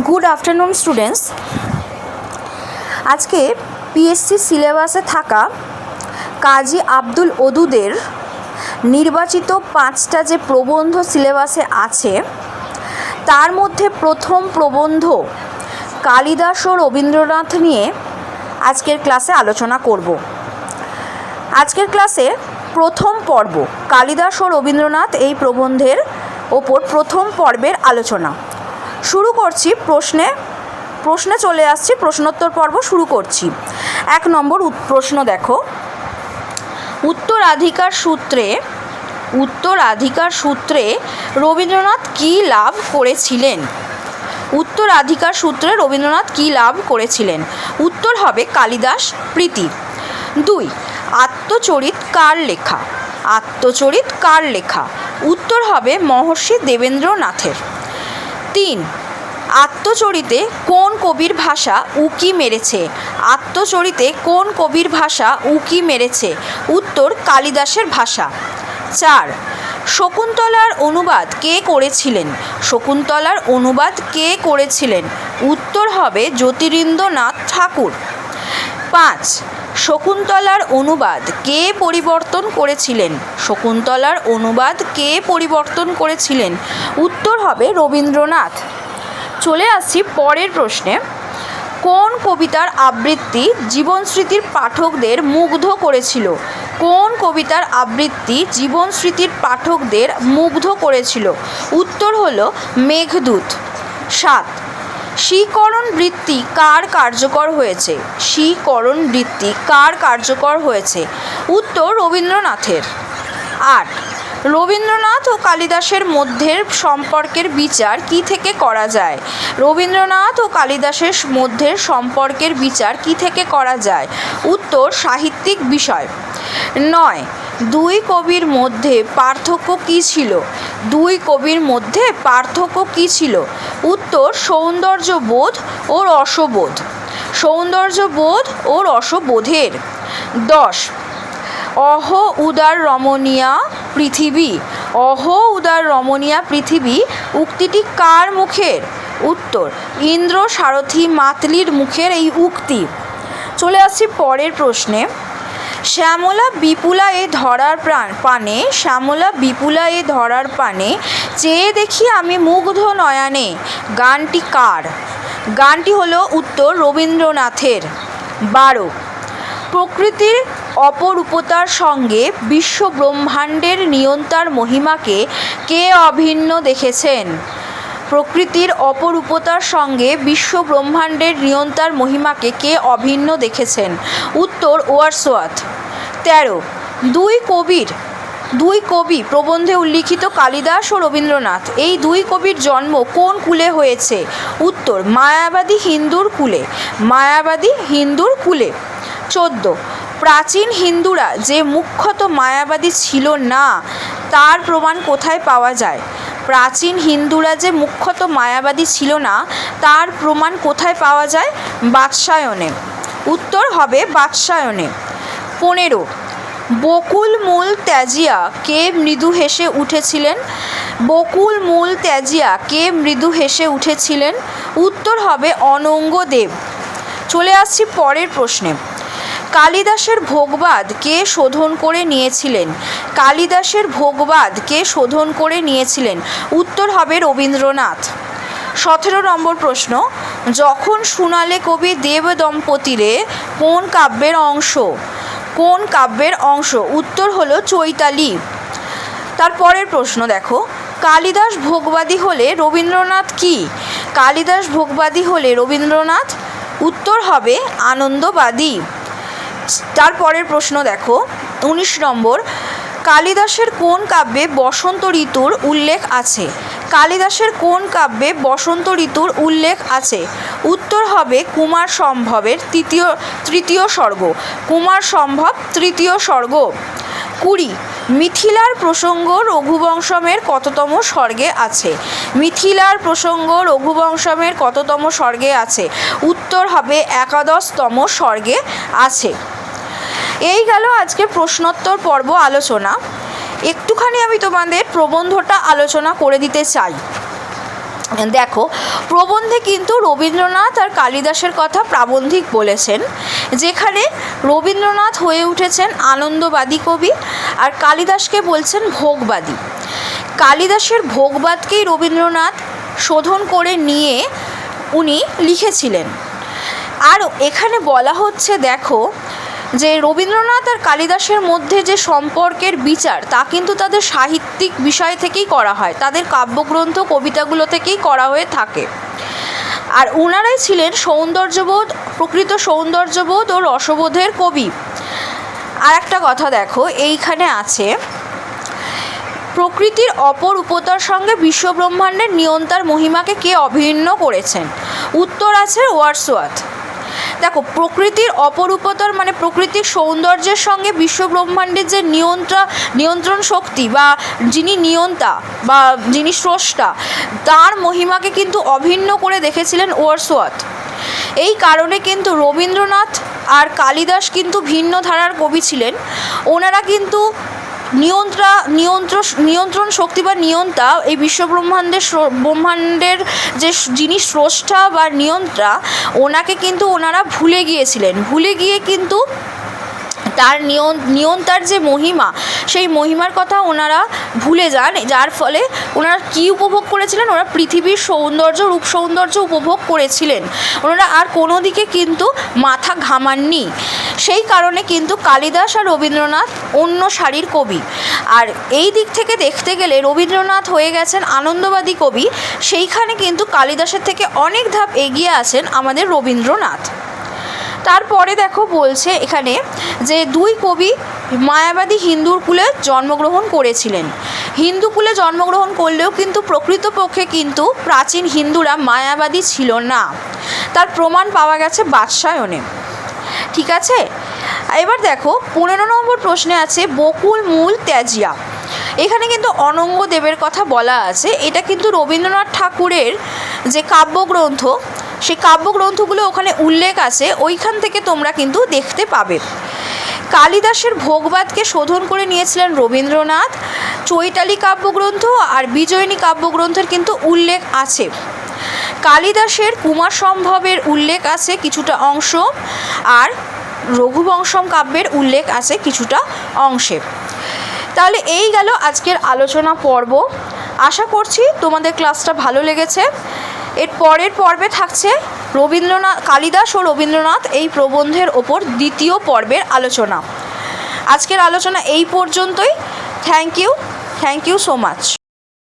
Good afternoon students. আজকে PSC সিলেবাসে থাকা কাজী আব্দুল ওদুদের নির্বাচিত 5টা যে প্রবন্ধ সিলেবাসে আছে তার মধ্যে প্রথম প্রবন্ধ কালিদাস ও রবীন্দ্রনাথ নিয়ে আজকের ক্লাসে আলোচনা করব। আজকের ক্লাসে প্রথম পর্ব কালিদাস ও রবীন্দ্রনাথ এই প্রবন্ধের ওপর প্রথম পর্বের আলোচনা শুরু করছি। প্রশ্নে চলে আসছি, প্রশ্নোত্তর পর্ব শুরু করছি। 1 নম্বর প্রশ্ন দেখো, উত্তরাধিকার সূত্রে রবীন্দ্রনাথ কী লাভ করেছিলেন? উত্তরাধিকার সূত্রে রবীন্দ্রনাথ কী লাভ করেছিলেন? উত্তর হবে কালিদাস প্রীতি। 2, আত্মচরিত কার লেখা? উত্তর হবে মহর্ষি দেবেন্দ্রনাথের। 3, আত্মচরিতে কোন কবির ভাষা উকি মেরেছে? উত্তর কালিদাসের ভাষা। 4, শকুন্তলার অনুবাদ কে করেছিলেন? উত্তর হবে জ্যোতিরিন্দ্রনাথ ঠাকুর। 5, শকুন্তলার অনুবাদ কে পরিবর্তন করেছিলেন? উত্তর হবে রবীন্দ্রনাথ। চলে আসছি পরের প্রশ্নে। কোন কবিতার আবৃত্তি জীবনস্মৃতির পাঠকদের মুগ্ধ করেছিল? উত্তর হলো মেঘদূত। 7, শ্রীকরণ বৃত্তি কার কার্যকর হয়েছে? উত্তর রবীন্দ্রনাথের। 8, রবীন্দ্রনাথ ও কালিদাসের মধ্যের সম্পর্কের বিচার কী থেকে করা যায়? উত্তর সাহিত্যিক বিষয়। 9, দুই কবির মধ্যে পার্থক্য কী ছিল? উত্তর সৌন্দর্যবোধ ও রসবোধের। 10, অহ উদার রমণীয়া পৃথিবী উক্তিটি কার মুখের? উত্তর ইন্দ্র সারথি মাতলির মুখের এই উক্তি। চলে আসছি পরের প্রশ্নে। শ্যামলা বিপুলা এ ধরার পানে চেয়ে দেখি আমি মুগ্ধ নয়নে গানটি কার? গানটি হলো উত্তর রবীন্দ্রনাথের। 12, প্রকৃতির অপরূপতার সঙ্গে বিশ্ব ব্রহ্মাণ্ডের নিয়ন্তার মহিমাকে কে অভিন্ন দেখেছেন? উত্তর ওয়ার্ডসওয়ার্থ। 13, দুই কবি প্রবন্ধে উল্লিখিত কালিদাস ও রবীন্দ্রনাথ এই দুই কবির জন্ম কোন কুলে হয়েছে? উত্তর মায়াবাদী হিন্দুর কুলে। 14, প্রাচীন হিন্দুরা যে মুখ্যত মায়াবাদী ছিল না তার প্রমাণ কোথায় পাওয়া যায়? বাৎসায়নে। উত্তর হবে বাৎসায়নে। 15, বকুল মূল ত্যাজিয়া কে মৃদু হেসে উঠেছিলেন? উত্তর হবে অনঙ্গদেব। চলে আসছি পরের প্রশ্নে। কালিদাসের ভোগবাদ কে শোধন করে নিয়েছিলেন? উত্তর হবে রবীন্দ্রনাথ। 17 নম্বর প্রশ্ন। যখন শুনালে কবি দেব দম্পতিরে কোন কাব্যের অংশ? উত্তর হলো চৈতালি। তারপরের প্রশ্ন দেখো, কালিদাস ভোগবাদী হলে রবীন্দ্রনাথ উত্তর হবে আনন্দবাদী। তারপরের প্রশ্ন দেখো 19 নম্বর। কালিদাসের কোন কাব্যে বসন্ত ঋতুর উল্লেখ আছে? উত্তর হবে কুমার সম্ভবের তৃতীয় সর্গ। 20, মিথিলার প্রসঙ্গ রঘুবংশমের কততম স্বর্গে আছে? উত্তর হবে 11তম স্বর্গে আছে। এই গেল আজকে প্রশ্নোত্তর পর্ব আলোচনা। একটুখানি আমি তোমাদের প্রবন্ধটা আলোচনা করে দিতে চাই। দেখো, প্রবন্ধে কিন্তু রবীন্দ্রনাথ আর কালিদাসের কথা প্রাবন্ধিক বলেছেন, যেখানে রবীন্দ্রনাথ হয়ে উঠেছেন আনন্দবাদী কবি আর কালিদাসকে বলছেন ভোগবাদী। কালিদাসের ভোগবাদকেই রবীন্দ্রনাথ শোধন করে নিয়ে উনি লিখেছিলেন। আর এখানে বলা হচ্ছে, দেখো, যে রবীন্দ্রনাথ আর কালিদাসের মধ্যে যে সম্পর্কের বিচার তা কিন্তু তাদের সাহিত্যিক বিষয় থেকেই করা হয়, তাদের কাব্যগ্রন্থ কবিতাগুলো থেকেই করা হয়ে থাকে। আর ওনারাই ছিলেন সৌন্দর্যবোধ, প্রকৃত সৌন্দর্যবোধ ও রসবোধের কবি। আর একটা কথা দেখো, এইখানে আছে, প্রকৃতির অপরূপতার সঙ্গে বিশ্বব্রহ্মাণ্ডের নিয়ন্তার মহিমাকে কে অভিন্ন করেছেন? উত্তর আছে ওয়ার্ডসওয়ার্থ। দেখো, প্রকৃতির অপরূপতার মানে প্রকৃতির সৌন্দর্যের সঙ্গে বিশ্বব্রহ্মাণ্ডের যে নিয়ন্ত্রণ শক্তি বা যিনি নিয়ন্তা বা যিনি স্রষ্টা, তার মহিমাকে কিন্তু অভিন্ন করে দেখেছিলেন ওয়ার্ডসওয়ার্থ। এই কারণে কিন্তু রবীন্দ্রনাথ আর কালিদাস কিন্তু ভিন্ন ধারার কবি ছিলেন। ওনারা কিন্তু নিয়ন্ত্রণ শক্তি বা নিয়ন্তা, এই ব্রহ্মাণ্ডের যে যিনি স্রষ্টা বা নিয়ন্ত্রা, ওনাকে কিন্তু ওনারা ভুলে গিয়েছিলেন। ভুলে গিয়ে কিন্তু তার নিয়ন্তার যে মহিমা, সেই মহিমার কথা ওনারা ভুলে যান, যার ফলে ওনারা কী উপভোগ করেছিলেন? ওরা পৃথিবীর সৌন্দর্য, রূপ সৌন্দর্য উপভোগ করেছিলেন। ওনারা আর কোনো দিকে কিন্তু মাথা ঘামাননি। সেই কারণে কিন্তু কালিদাস আর রবীন্দ্রনাথ অন্য সারির কবি। আর এই দিক থেকে দেখতে গেলে রবীন্দ্রনাথ হয়ে গেছেন আনন্দবাদী কবি, সেইখানে কিন্তু কালিদাসের থেকে অনেক ধাপ এগিয়ে আছেন আমাদের রবীন্দ্রনাথ। তারপরে দেখো বলছে এখানে যে দুই কবি মায়াবাদী হিন্দুর কুলে জন্মগ্রহণ করেছিলেন। হিন্দু কুলে জন্মগ্রহণ করলেও কিন্তু প্রকৃতপক্ষে কিন্তু প্রাচীন হিন্দুরা মায়াবাদী ছিল না, তার প্রমাণ পাওয়া গেছে বাৎসায়নে। ঠিক আছে, এবার দেখো 15 নম্বর প্রশ্নে আছে বকুল মূল ত্যাজিয়া। এখানে কিন্তু অনঙ্গ দেবের কথা বলা আছে। এটা কিন্তু রবীন্দ্রনাথ ঠাকুরের যে কাব্যগ্রন্থ, সেই কাব্যগ্রন্থগুলো ওখানে উল্লেখ আছে, ওইখান থেকে তোমরা কিন্তু দেখতে পাবে। কালিদাসের ভোগবাদকে শোধন করে নিয়েছিলেন রবীন্দ্রনাথ। চৈতালি কাব্যগ্রন্থ আর বিজয়িনী কাব্যগ্রন্থের কিন্তু উল্লেখ আছে। কালিদাসের কুমার সম্ভবের উল্লেখ আছে কিছুটা অংশ, আর রঘুবংশম কাব্যের উল্লেখ আছে কিছুটা অংশে। তাহলে এই গেল আজকের আলোচনা পর্ব। আশা করছি তোমাদের ক্লাসটা ভালো লেগেছে। এর পরের পর্বে থাকছে কালিদাস ও রবীন্দ্রনাথ এই প্রবন্ধের ওপর দ্বিতীয় পর্বের আলোচনা। আজকের আলোচনা এই পর্যন্তই। Thank you so much.